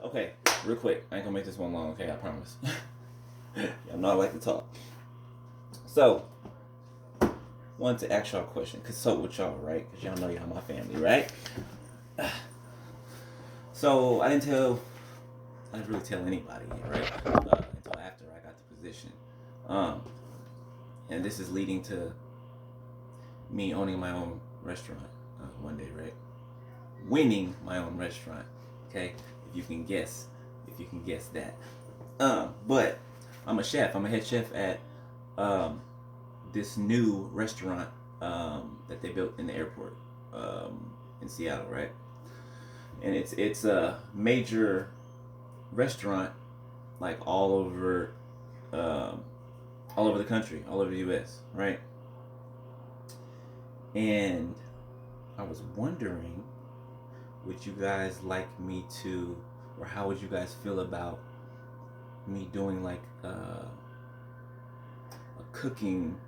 Okay, real quick. I ain't gonna make this one long. Okay, I promise. Y'all know I like to talk. So, wanted to ask y'all a question. Consult with y'all, right? Because y'all know y'all my family, right? So I didn't really tell anybody, right? Until after I got the position. Um, and this is leading to me owning my own restaurant one day, right? Winning my own restaurant. Okay, if you can guess that. But I'm a chef. I'm a head chef at um, this new restaurant that they built in the airport in Seattle, right? And it's a major restaurant, like um, all over the country, all over the U.S., right? And I was wondering, would you guys like me to, or how would you guys feel about me doing like a cooking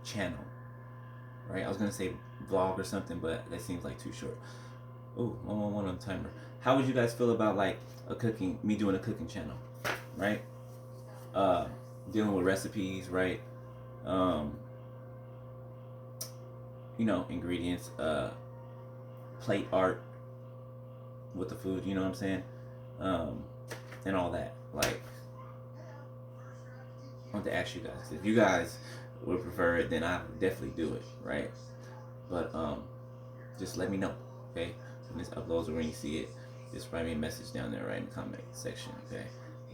channel, right? I was gonna say vlog or something, but that seems like too short. Ooh, 111 on the timer. How would you guys feel about like me doing a cooking channel, right? Uh, Dealing with recipes, right? Um, Ingredients, plate art with the food, you know what I'm saying? Um, and all that. Like, I want to ask you guys. If you guys would prefer it, then I would definitely do it, right? But just let me know, okay? When this uploads or when you see it, just write me a message down there, right in the comment section, okay?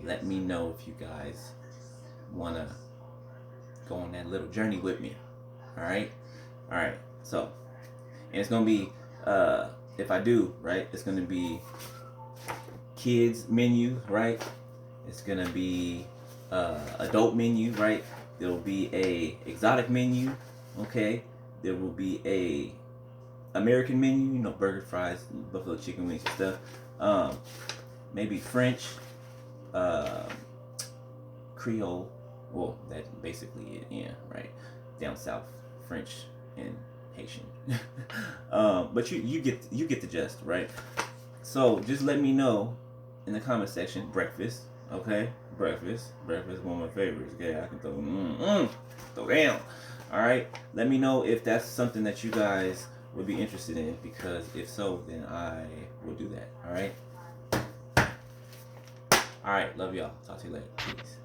Let me know if you guys wanna go on that little journey with me. All right. So, and it's gonna be if I do, right, it's gonna be kids menu, right? It's gonna be adult menu, right? There will be a exotic menu, okay? There will be a American menu, burger, fries, buffalo chicken wings and stuff. Maybe French, uh, Creole. Well, that's basically it. Yeah, right. Down south, French and Haitian. But you get the gist, right? So just let me know in the comment section. Breakfast, okay? Breakfast, one of my favorites. Okay, I can throw down. All right. Let me know if that's something that you guys would be interested in, because if so, then I will do that. All right. All right. Love y'all. Talk to you later. Peace.